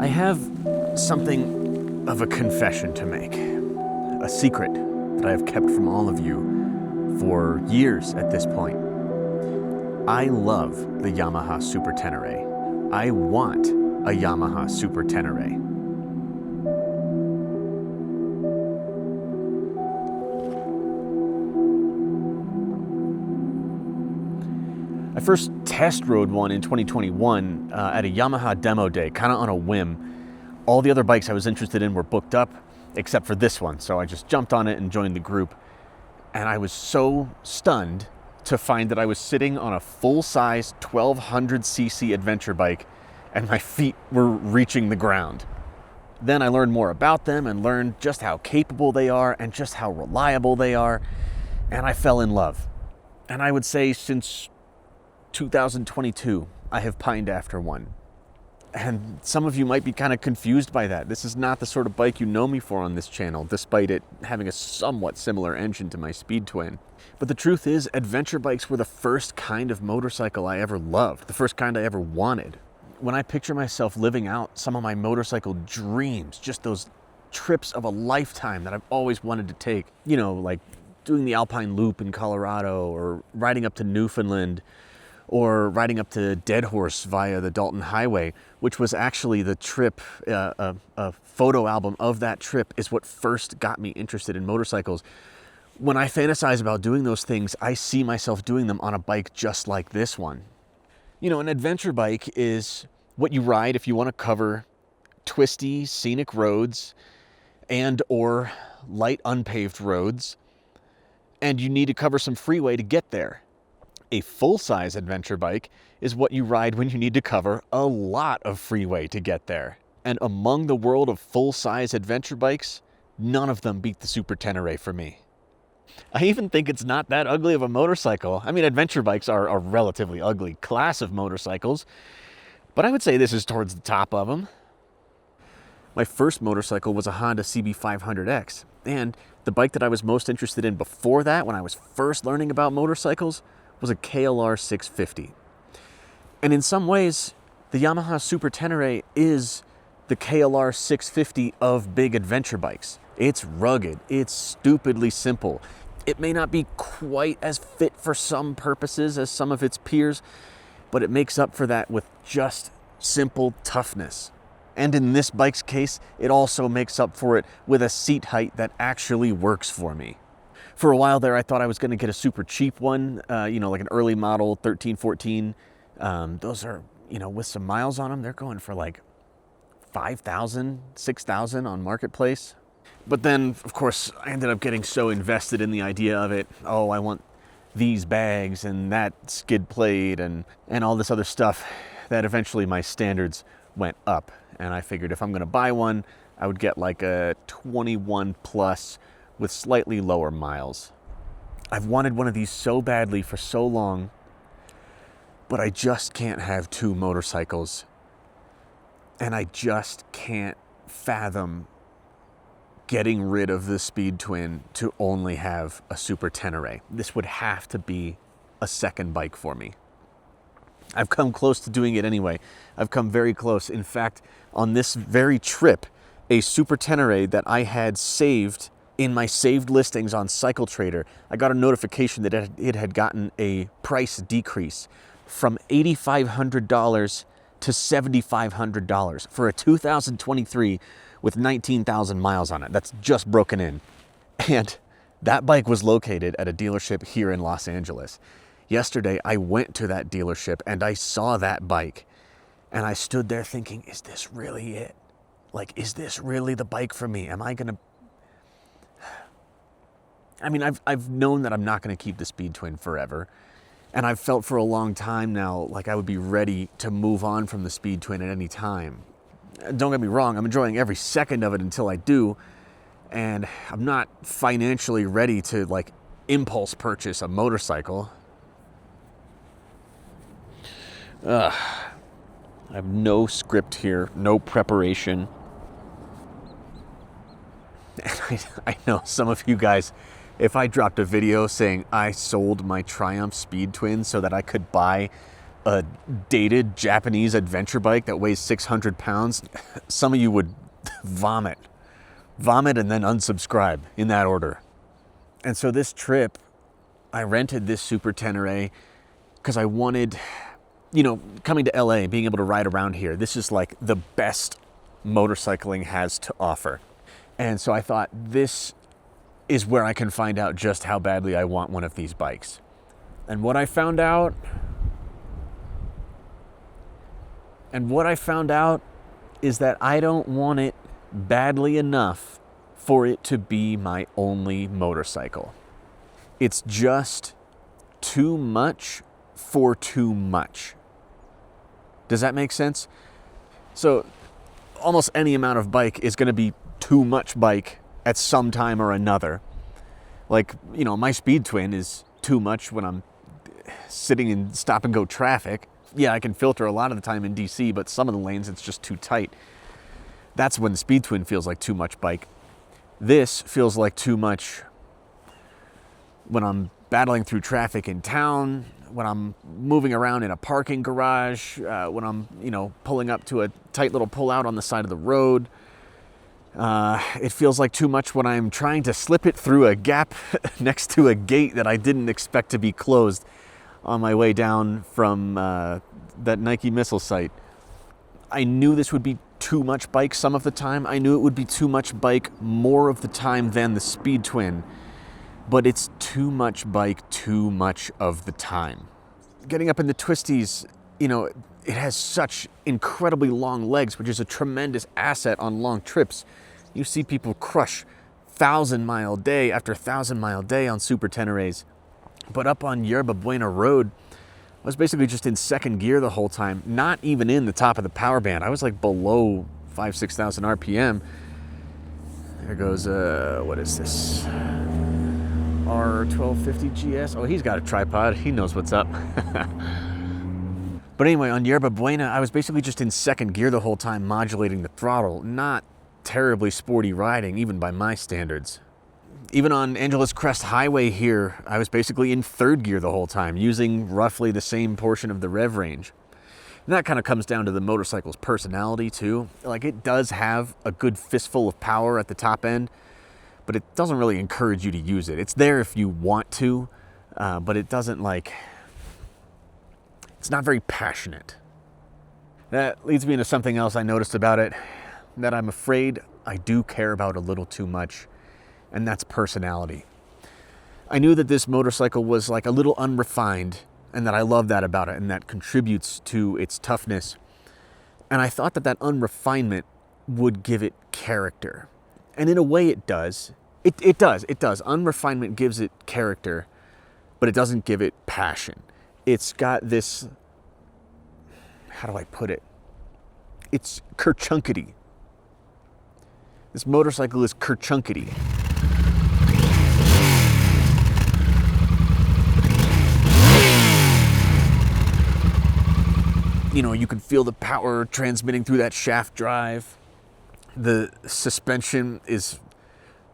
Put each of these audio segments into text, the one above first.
I have something of a confession to make, a secret that I have kept from all of you for years at this point. I love the Yamaha Super Tenere. I want a Yamaha Super Tenere. I first test rode one in 2021 at a Yamaha demo day, kind of on a whim. All the other bikes I was interested in were booked up, except for this one. So I just jumped on it and joined the group. And I was so stunned to find that I was sitting on a full-size 1200cc adventure bike and my feet were reaching the ground. Then I learned more about them and learned just how capable they are and just how reliable they are. And I fell in love. And I would say since 2022, I have pined after one. And some of you might be kind of confused by that. This is not the sort of bike you know me for on this channel, despite it having a somewhat similar engine to my Speed Twin. But the truth is, adventure bikes were the first kind of motorcycle I ever loved, the first kind I ever wanted. When I picture myself living out some of my motorcycle dreams, just those trips of a lifetime that I've always wanted to take, you know, like doing the Alpine Loop in Colorado or riding up to Newfoundland, or riding up to Dead Horse via the Dalton Highway, which was actually the trip, a photo album of that trip is what first got me interested in motorcycles. When I fantasize about doing those things, I see myself doing them on a bike just like this one. You know, an adventure bike is what you ride if you want to cover twisty, scenic roads and or light unpaved roads, and you need to cover some freeway to get there. A full-size adventure bike is what you ride when you need to cover a lot of freeway to get there. And among the world of full-size adventure bikes, none of them beat the Super Tenere for me. I even think it's not that ugly of a motorcycle. I mean, adventure bikes are a relatively ugly class of motorcycles, but I would say this is towards the top of them. My first motorcycle was a Honda CB500X, and the bike that I was most interested in before that, when I was first learning about motorcycles, was a KLR 650. And in some ways, the Yamaha Super Tenere is the KLR 650 of big adventure bikes. It's rugged, it's stupidly simple. It may not be quite as fit for some purposes as some of its peers, but it makes up for that with just simple toughness. And in this bike's case, it also makes up for it with a seat height that actually works for me. For a while there, I thought I was going to get a super cheap one, you know, like an early model 13, 14. Those are, you know, with some miles on them, they're going for like 5,000, 6,000 on Marketplace. But then, of course, I ended up getting so invested in the idea of it. Oh, I want these bags and that skid plate and all this other stuff that eventually my standards went up. And I figured if I'm going to buy one, I would get like a 21 plus with slightly lower miles. I've wanted one of these so badly for so long, but I just can't have two motorcycles. And I just can't fathom getting rid of the Speed Twin to only have a Super Tenere. This would have to be a second bike for me. I've come close to doing it anyway. I've come very close. In fact, on this very trip, a Super Tenere that I had saved in my saved listings on Cycle Trader, I got a notification that it had gotten a price decrease from $8,500 to $7,500 for a 2023 with 19,000 miles on it. That's just broken in. And that bike was located at a dealership here in Los Angeles. Yesterday, I went to that dealership and I saw that bike and I stood there thinking, is this really it? Like, is this really the bike for me? Am I gonna... I mean, I've known that I'm not gonna keep the Speed Twin forever. And I've felt for a long time now like I would be ready to move on from the Speed Twin at any time. Don't get me wrong, I'm enjoying every second of it until I do. And I'm not financially ready to like impulse purchase a motorcycle. I have no script here, no preparation. And I know some of you guys, if I dropped a video saying I sold my Triumph Speed Twin so that I could buy a dated Japanese adventure bike that weighs 600 pounds, some of you would vomit. Vomit and then unsubscribe in that order. And so this trip, I rented this Super Tenere because I wanted, coming to LA, being able to ride around here, this is like the best motorcycling has to offer. And so I thought, this is where I can find out just how badly I want one of these bikes. And what I found out is that I don't want it badly enough for it to be my only motorcycle. It's just too much for too much. Does that make sense? So almost any amount of bike is going to be too much bike at some time or another. Like, my Speed Twin is too much when I'm sitting in stop and go traffic. Yeah, I can filter a lot of the time in DC, but some of the lanes it's just too tight. That's when the Speed Twin feels like too much bike. This feels like too much when I'm battling through traffic in town, when I'm moving around in a parking garage, when I'm, pulling up to a tight little pullout on the side of the road. It feels like too much when I'm trying to slip it through a gap next to a gate that I didn't expect to be closed on my way down from that Nike missile site. I knew this would be too much bike some of the time. I knew it would be too much bike more of the time than the Speed Twin. But it's too much bike too much of the time. Getting up in the twisties, it has such incredibly long legs, which is a tremendous asset on long trips. You see people crush 1,000-mile day after 1,000-mile day on Super Teneres. But up on Yerba Buena Road, I was basically just in second gear the whole time, not even in the top of the power band. I was like below 6,000 RPM. There goes, what is this? R1250 GS. Oh, he's got a tripod. He knows what's up. But anyway, on Yerba Buena, I was basically just in second gear the whole time, modulating the throttle. Not terribly sporty riding, even by my standards. Even on Angeles Crest Highway here, I was basically in third gear the whole time, using roughly the same portion of the rev range. And that kind of comes down to the motorcycle's personality too. Like, it does have a good fistful of power at the top end, but it doesn't really encourage you to use it. It's there if you want to, but it doesn't it's not very passionate. That leads me into something else I noticed about it that I'm afraid I do care about a little too much, and that's personality. I knew that this motorcycle was like a little unrefined, and that I love that about it, and that contributes to its toughness. And I thought that unrefinement would give it character. And in a way it does. It does. Unrefinement gives it character, but it doesn't give it passion. It's got this, how do I put it? It's kerchunkety. This motorcycle is kerchunkety. You can feel the power transmitting through that shaft drive. The suspension is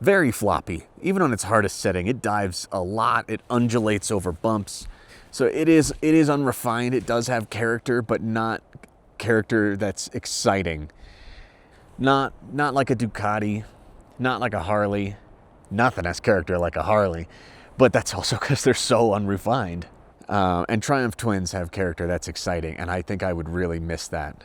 very floppy. Even on its hardest setting, it dives a lot. It undulates over bumps. So it is unrefined. It does have character, but not character that's exciting. Not like a Ducati, not like a Harley. Nothing has character like a Harley, but that's also because they're so unrefined. And Triumph Twins have character that's exciting, and I think I would really miss that.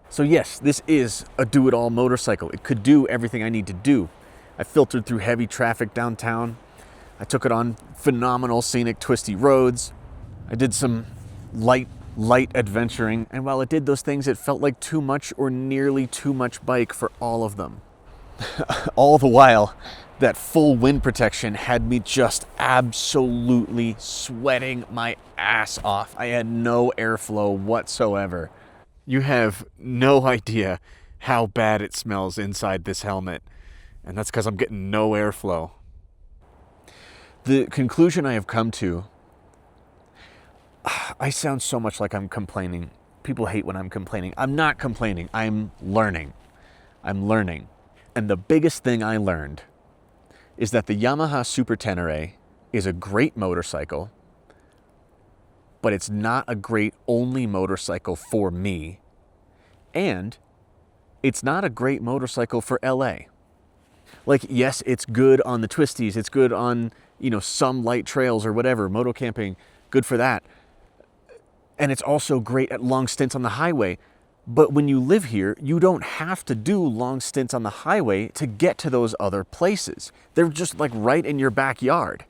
So yes, this is a do-it-all motorcycle. It could do everything I need to do. I filtered through heavy traffic downtown. I took it on phenomenal scenic twisty roads. I did some light adventuring, and while it did those things, it felt like too much or nearly too much bike for all of them. All the while, that full wind protection had me just absolutely sweating my ass off. I had no airflow whatsoever. You have no idea how bad it smells inside this helmet, and that's because I'm getting no airflow. The conclusion I have come to, I sound so much like I'm complaining. People hate when I'm complaining. I'm not complaining. I'm learning. And the biggest thing I learned is that the Yamaha Super Tenere is a great motorcycle, but it's not a great only motorcycle for me. And it's not a great motorcycle for LA. Like, yes, it's good on the twisties. It's good on, some light trails or whatever, moto camping, good for that. And it's also great at long stints on the highway. But when you live here, you don't have to do long stints on the highway to get to those other places. They're just like right in your backyard.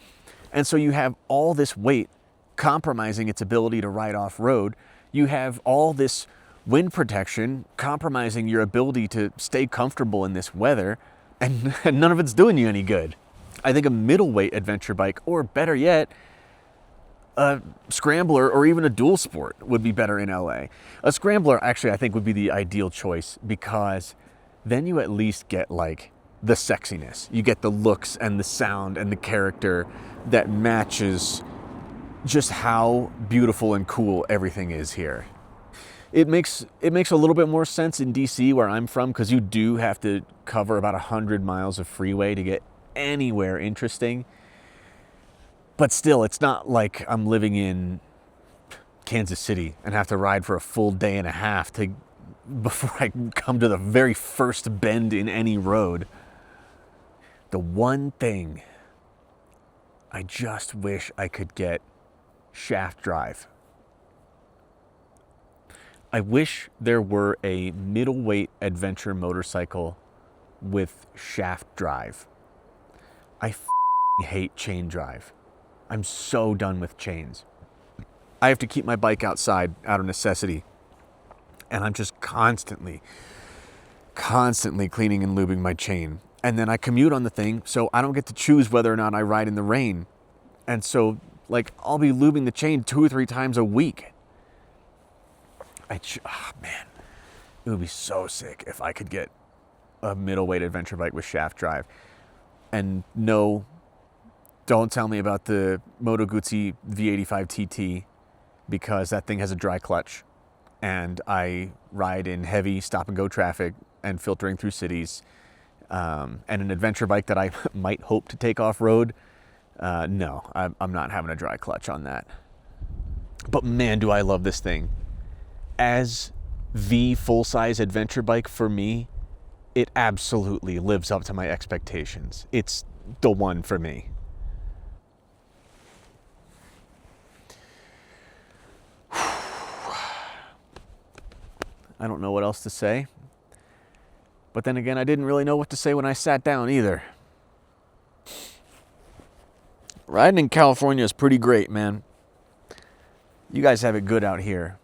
And so you have all this weight compromising its ability to ride off-road. You have all this wind protection compromising your ability to stay comfortable in this weather, and none of it's doing you any good. I think a middleweight adventure bike, or better yet, a scrambler or even a dual sport would be better in LA. A scrambler actually I think would be the ideal choice, because then you at least get like the sexiness. You get the looks and the sound and the character that matches just how beautiful and cool everything is here. It makes a little bit more sense in DC, where I'm from, because you do have to cover about 100 miles of freeway to get anywhere interesting. But still, it's not like I'm living in Kansas City and have to ride for a full day and a half before I come to the very first bend in any road. The one thing I just wish I could get shaft drive. I wish there were a middleweight adventure motorcycle with shaft drive. I hate chain drive. I'm so done with chains. I have to keep my bike outside out of necessity. And I'm just constantly cleaning and lubing my chain. And then I commute on the thing, so I don't get to choose whether or not I ride in the rain. And so, I'll be lubing the chain 2 or 3 times a week. Man, it would be so sick if I could get a middleweight adventure bike with shaft drive. And no, don't tell me about the Moto Guzzi V85 TT, because that thing has a dry clutch. And I ride in heavy stop and go traffic and filtering through cities. And an adventure bike that I might hope to take off-road, no, I'm not having a dry clutch on that. But man, do I love this thing. As the full-size adventure bike for me, it absolutely lives up to my expectations. It's the one for me. I don't know what else to say. But then again, I didn't really know what to say when I sat down either. Riding in California is pretty great, man. You guys have it good out here.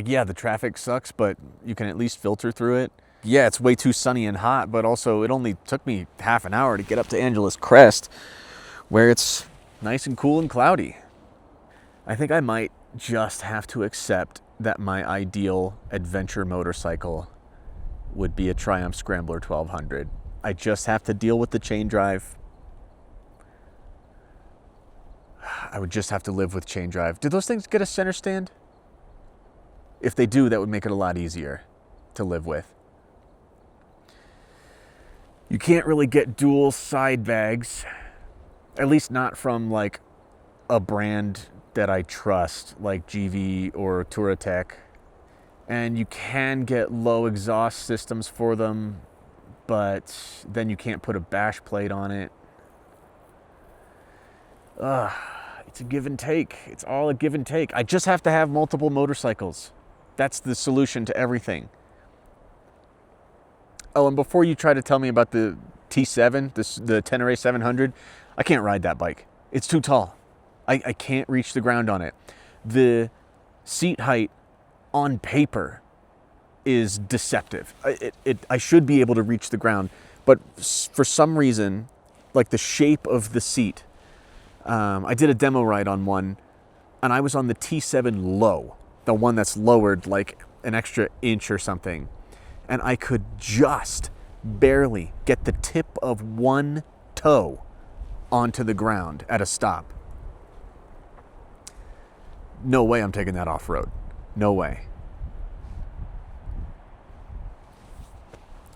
Yeah, the traffic sucks, but you can at least filter through it. Yeah, it's way too sunny and hot, but also it only took me half an hour to get up to Angeles Crest, where it's nice and cool and cloudy. I think I might just have to accept that my ideal adventure motorcycle would be a Triumph Scrambler 1200. I just have to deal with the chain drive. I would just have to live with chain drive. Do those things get a center stand? If they do, that would make it a lot easier to live with. You can't really get dual side bags, at least not from a brand that I trust, like GV or Touratech. And you can get low exhaust systems for them, but then you can't put a bash plate on it. It's a give and take. It's all a give and take. I just have to have multiple motorcycles. That's the solution to everything. Oh, and before you try to tell me about the T7, the Tenere 700, I can't ride that bike. It's too tall. I can't reach the ground on it. The seat height on paper is deceptive. I should be able to reach the ground, but for some reason, the shape of the seat, I did a demo ride on one, and I was on the T7 low, the one that's lowered an extra inch or something, and I could just barely get the tip of one toe onto the ground at a stop. No way I'm taking that off-road. No way.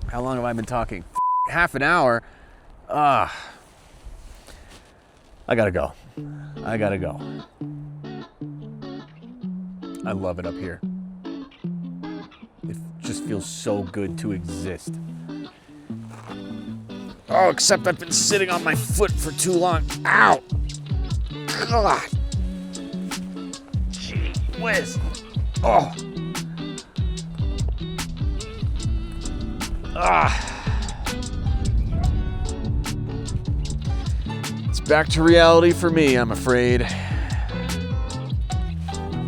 How long have I been talking? Half an hour? I gotta go. I love it up here. It just feels so good to exist. Oh, except I've been sitting on my foot for too long. Ow! God! Gee whiz! Oh! Ah! It's back to reality for me, I'm afraid.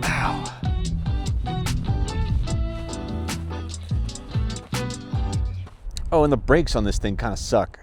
Ow. Oh, and the brakes on this thing kind of suck.